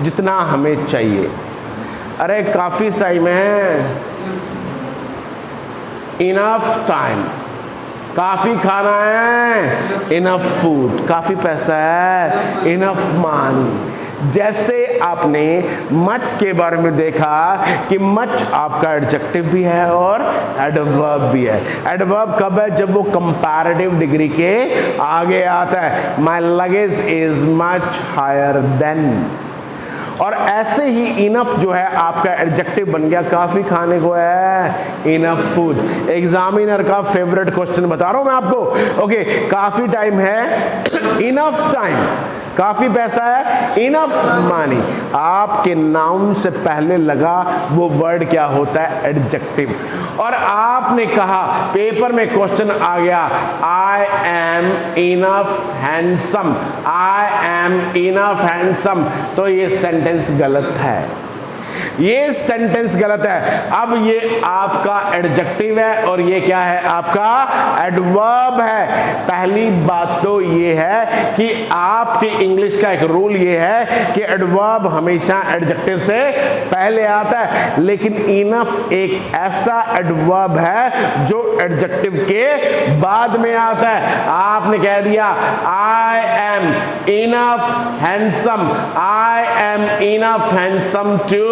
जितना हमें चाहिए। अरे काफी सही में, इनफ टाइम, काफी खाना है, इनफ फूड, काफी पैसा है, इनफ मनी। जैसे आपने मच के बारे में देखा कि मच आपका एडजेक्टिव भी है और एडवर्ब भी है। एडवर्ब कब है? जब वो कंपैरेटिव डिग्री के आगे आता है। My luggage is much higher than. और ऐसे ही इनफ जो है आपका एडजेक्टिव बन गया, काफी खाने को है, इनफ फूड। एग्जामिनर का फेवरेट क्वेश्चन बता रहा हूं मैं आपको। ओके, काफी टाइम है, इनफ टाइम, काफी पैसा है, इनफ मनी। आपके नाउन से पहले लगा वो वर्ड क्या होता है? एडजेक्टिव। और आपने कहा, पेपर में क्वेश्चन आ गया, आई am enough handsome, I am enough handsome, तो ये सेंटेंस गलत है, ये सेंटेंस गलत है। अब ये आपका एडजेक्टिव है और ये क्या है? आपका एडवर्ब है। पहली बात तो ये है कि आपकी इंग्लिश का एक रूल ये है कि एडवर्ब हमेशा एडजेक्टिव से पहले आता है, लेकिन इनफ एक ऐसा एडवर्ब है जो एडजेक्टिव के बाद में आता है। आपने कह दिया I am enough handsome, I am enough handsome to,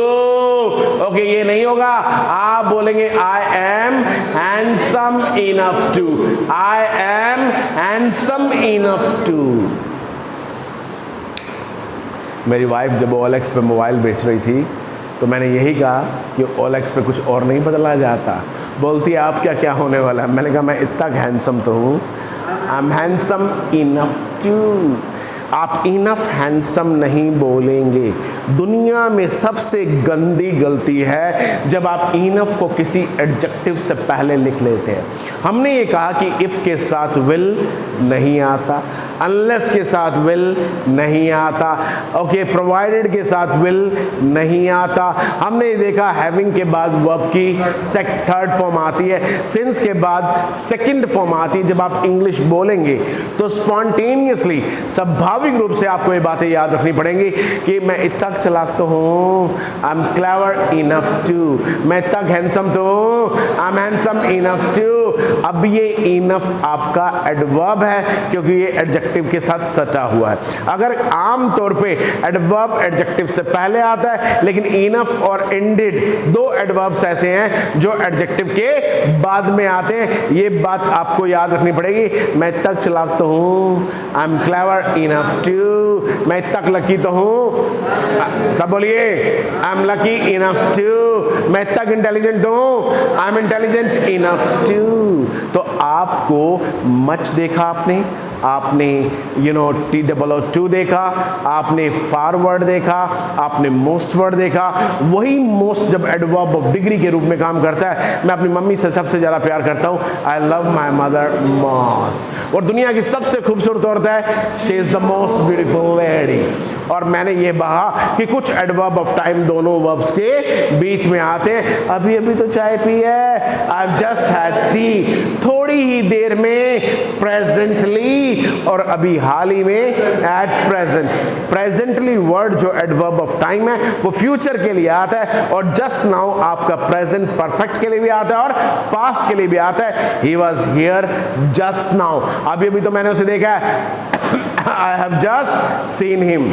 okay, ये नहीं होगा। आप बोलेंगे I am handsome enough to, I am handsome enough to. मेरी वाइफ जब OLX पे मोबाइल बेच रही थी तो मैंने यही कहा कि OLX पे कुछ और नहीं बदला जाता। बोलती है आप क्या क्या होने वाला है? मैंने कहा मैं इतना हैंडसम तो हूँ, I am handsome enough to. आप इनफ हैंडसम नहीं बोलेंगे। दुनिया में सबसे गंदी गलती है जब आप इनफ को किसी एडजेक्टिव से पहले लिख लेते हैं। हमने ये कहा कि इफ के साथ विल नहीं आता, अनलेस के साथ विल नहीं आता, ओके, प्रोवाइडेड के साथ विल नहीं आता। हमने ये देखा हैविंग के बाद वर्ब की थर्ड फॉर्म आती है, सिंस के बाद सेकंड फॉर्म आती है। जब आप इंग्लिश बोलेंगे तो स्पॉन्टेनियसली, स्वाभाविक रूप से आपको ये बातें याद रखनी पड़ेंगी कि मैं इतना चालाक तो हूँ, I am clever enough to, मैं इतना हैंडसम तो हूँ, I am handsome enough to. अब ये इनफ आपका एडवर्ब है क्योंकि ये एडजेक्टिव के साथ सटा हुआ है। अगर आम तौर पे एडवर्ब एडजेक्टिव से पहले आता है, लेकिन इनफ और इंडेड दो एडवर्ब्स ऐसे हैं जो एडजेक्टिव के बाद में आते हैं। ये बात आपको याद रखनी पड़ेगी। मैं तक चालाक तो हूँ, I am clever enough to, मैं तक लकी तो हूँ, सब बोलिए, I am lucky enough to, मैं तक इंटेलिजेंट तो हूँ, I am intelligent enough to. तो आपको मच देखा आपने TOO देखा, आपने फार वर्ड देखा, आपने मोस्ट वर्ड देखा। वही मोस्ट जब एडवर्ब ऑफ डिग्री के रूप में काम करता है। मैं अपनी मम्मी से सबसे ज्यादा प्यार करता हूँ, I love my mother most. और दुनिया की सबसे खूबसूरत औरत है, she is the most beautiful lady. और मैंने ये कहा कि कुछ एडवर्ब ऑफ टाइम दोनों वर्ब्स के बीच में आते हैं। अभी अभी तो चाय पी है, आई जस्ट हैड टी, थोड़ी ही देर में प्रेजेंटली, और अभी हाल ही में एट प्रेजेंट। प्रेजेंटली वर्ड जो एडवर्ब ऑफ टाइम है वो फ्यूचर के लिए आता है, और जस्ट नाउ आपका प्रेजेंट परफेक्ट के लिए भी आता है और पास्ट के लिए भी आता है। He was here just now, अभी अभी तो मैंने उसे देखा है, I have just seen him.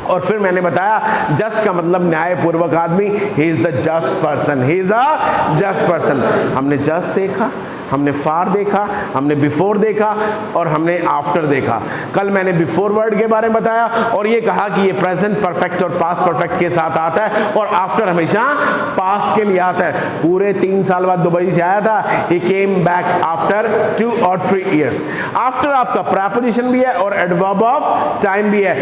और फिर मैंने बताया जस्ट का मतलब न्यायपूर्वक आदमी, he is the just person, he is a just person. हमने जस्ट देखा, हमने फार देखा, हमने बिफोर देखा और हमने आफ्टर देखा। कल मैंने बिफोर वर्ड के बारे में बताया और ये कहा कि ये प्रेजेंट परफेक्ट और पास्ट परफेक्ट के साथ आता है, और आफ्टर हमेशा पास्ट के लिए आता है। पूरे 3 साल बाद दुबई से आया था, he came back after 2 or 3 years। After आपका प्रीपोजिशन भी है और एडवर्ब ऑफ टाइम भी है।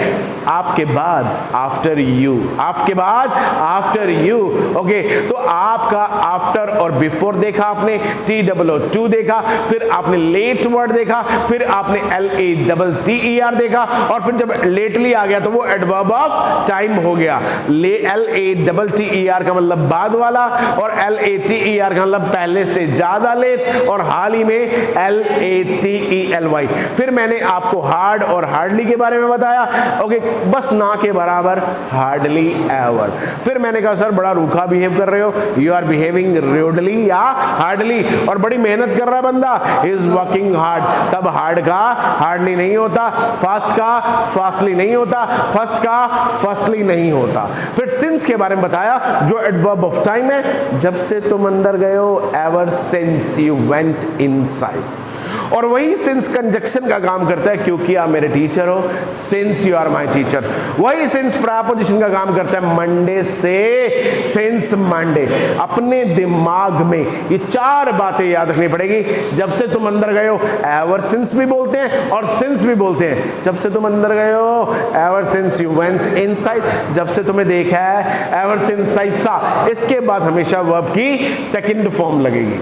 आपके बाद आफ्टर यू, आपके बाद आफ्टर यू, ओके। तो आपका आफ्टर और बिफोर देखा आपने, TOO देखा, फिर आपने लेट वर्ड देखा, फिर आपने LATTER देखा, और फिर जब लेटली आ गया तो वो एडवर्ब ऑफ टाइम हो गया। LATTER का मतलब बाद वाला, और LATER का मतलब पहले से ज्यादा लेट, और हाल ही में LATELY। फिर मैंने आपको हार्ड और हार्डली के बारे में बताया, ओके, बस ना के बराबर, हार्डली एवर। फिर मैंने कहा सर बड़ा रूखा बिहेव कर रहे हो, यू आर बिहेविंग रूडली या हार्डली, और बड़ी मेहनत कर रहा है बंदा, इज वर्किंग हार्ड। तब हार्ड का हार्डली नहीं होता, फास्ट का फास्टली नहीं होता, फर्स्ट का फर्स्टली नहीं होता। फिर सिंस के बारे में बताया जो एडवर्ब ऑफ टाइम है, जब से तुम अंदर गए हो, ever since you went inside. और वही सिंस कंजक्शन का काम करता है, क्योंकि आप मेरे टीचर हो, since you are my teacher. वही सिंस प्रीपोजिशन का काम करता है, मंडे से, सिंस मंडे। अपने दिमाग में ये 4 बातें याद रखनी पड़ेगी। जब से तुम अंदर गए हो, एवर सिंस भी बोलते हैं और सिंस भी बोलते हैं। जब से तुम अंदर गए हो, ever since you went inside. जब से तुम्हें देखा है, एवर सिंस आई सा। इसके बाद हमेशा वर्ब की सेकंड फॉर्म लगेगी।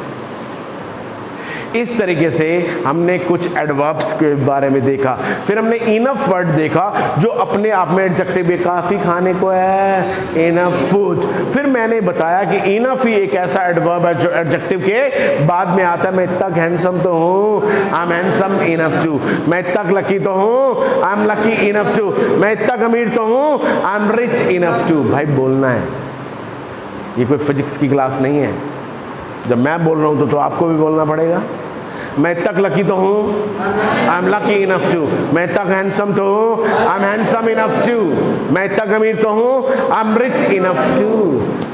इस तरीके से हमने कुछ एडवर्ब्स के बारे में देखा। फिर हमने इनफ वर्ड देखा जो अपने आप में एडजेक्टिव है, काफी खाने को है, इनफ फूड। फिर मैंने बताया कि इनफ ही एक ऐसा एडवर्ब है जो एडजेक्टिव के बाद में आता है। मैं इतना हैंडसम तो हूँ, I am handsome enough to. मैं इतना लकी तो हूँ, I am lucky enough to. मैं इतना अमीर तो हूँ, I am rich enough to. भाई बोलना है, ये कोई फिजिक्स की क्लास नहीं है। जब मैं बोल रहा हूँ तो आपको भी बोलना पड़ेगा। मैं तक लकी तो हूँ, I am lucky enough to. मैं तक हैंडसम तो हूँ, I am handsome enough to. मैं तक अमीर तो हूँ, I am rich enough to.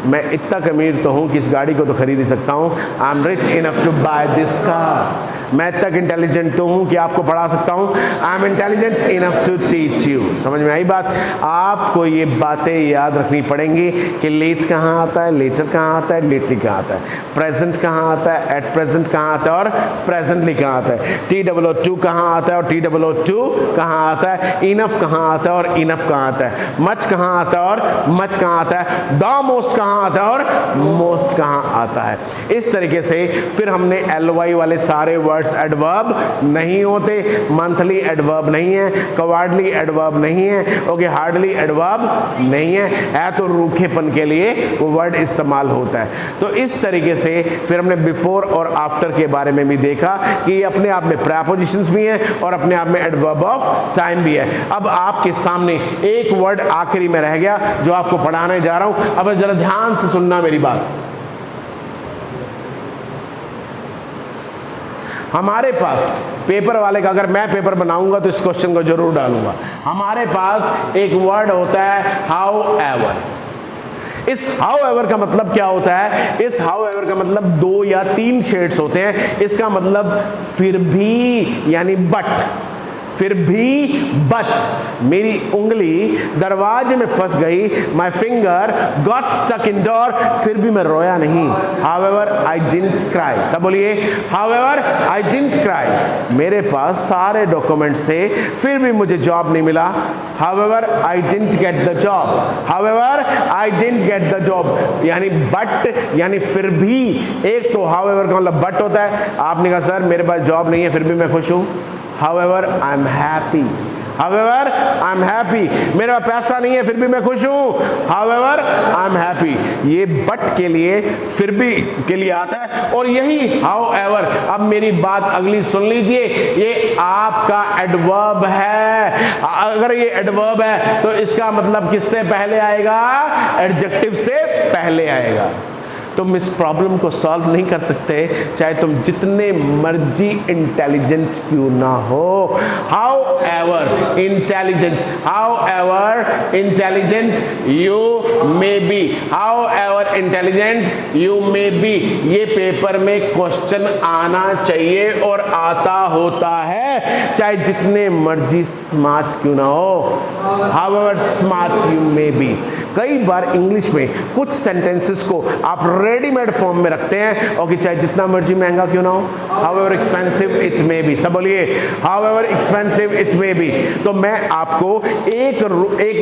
मैं इतना अमीर तो हूँ कि इस गाड़ी को तो खरीद ही सकता हूँ। I am rich enough to buy this car. मैं तक इंटेलिजेंट तो हूँ कि आपको पढ़ा सकता हूँ। I am intelligent enough to teach you. समझ में आई बात? आपको ये बातें याद रखनी पड़ेंगी कि लेट कहाँ आता है, लेटर कहाँ आता है, लेटली कहाँ आता है, प्रेजेंट कहाँ आता है, एट प्रेजेंट कहाँ आता है और प्रेजेंटली कहाँ आता है, TOO2 कहाँ आता है और TOO2 कहाँ आता है, इनफ कहाँ आता है और इनफ कहाँ आता है, मच कहाँ आता है और मच कहाँ आता है, द मोस्ट कहाँ आता है और मोस्ट कहाँ आता है। इस तरीके से फिर हमने LY वाले सारे वर्ड्स एडवर्ब नहीं होते, मंथली एडवर्ब नहीं है, कवार्डली एडवर्ब नहीं है, ओके, हार्डली एडवर्ब नहीं है तो रूखेपन के लिए वो वर्ड इस्तेमाल होता है। तो इस तरीके से फिर हमने बिफोर और आफ्टर के बारे में भी देखा कि ये अपने आप में प्रीपोजिशंस भी हैं और अपने आप में एडवर्ब ऑफ टाइम भी है। अब आपके सामने एक वर्ड आखिरी में रह गया जो आपको पढ़ाने जा रहा हूं। अब जरा ध्यान से सुनना मेरी बात। हमारे पास पेपर वाले का, अगर मैं पेपर बनाऊंगा तो इस क्वेश्चन को जरूर डालूंगा। हमारे पास एक वर्ड होता है हाउ एवर। इस हाउ एवर का मतलब क्या होता है? इस हाउ एवर का मतलब 2 या 3 शेड्स होते हैं। इसका मतलब फिर भी यानी बट, फिर भी बट। मेरी उंगली दरवाजे में फंस गई, my finger got stuck in door, फिर भी मैं रोया नहीं। However I didn't cry. सब बोलिए, हाउएवर आई डिडंट क्राई। मेरे पास सारे डॉक्यूमेंट्स थे फिर भी मुझे जॉब नहीं मिला। However I didn't get the job. However I didn't get the job यानी बट यानी फिर भी। एक तो हाउएवर का मतलब बट होता है। आपने कहा सर मेरे पास जॉब नहीं है फिर भी मैं खुश हूं। However, I'm happy. However, I'm happy. मेरे पास पैसा नहीं है फिर भी मैं खुश हूँ। However, I'm happy. ये बट के लिए, फिर भी के लिए आता है और यही however। अब मेरी बात अगली सुन लीजिए, ये आपका एडवर्ब है। अगर ये एडवर्ब है तो इसका मतलब किससे पहले आएगा? एडजेक्टिव से पहले आएगा। तुम इस प्रॉब्लम को सॉल्व नहीं कर सकते चाहे तुम जितने मर्जी इंटेलिजेंट क्यों ना हो। How ever intelligent, how ever intelligent you may be, how ever intelligent you may be. ये पेपर में क्वेश्चन आना चाहिए और आता होता है चाहे जितने मर्जी स्मार्ट क्यों ना हो। How ever smart you may be. कई बार इंग्लिश में कुछ सेंटेंसेस को आप रेडीमेड फॉर्म में रखते हैं और कि चाहे जितना मर्जी महंगा क्यों ना हो। However expensive it may be. सब बोलिए, however expensive it may be. तो मैं आपको एक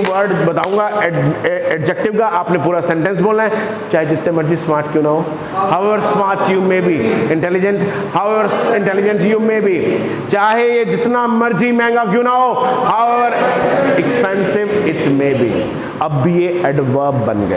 वर्ड बताऊंगा एडजेक्टिव का, आपने पूरा सेंटेंस बोलना है चाहे जितने मर्जी स्मार्ट क्यों ना हो। However smart you may be intelligent, however intelligent you may be. चाहे ये जितना मर्जी महंगा क्यों ना हो, however expensive it may be. अब भी ये एडवर्ब बन गए।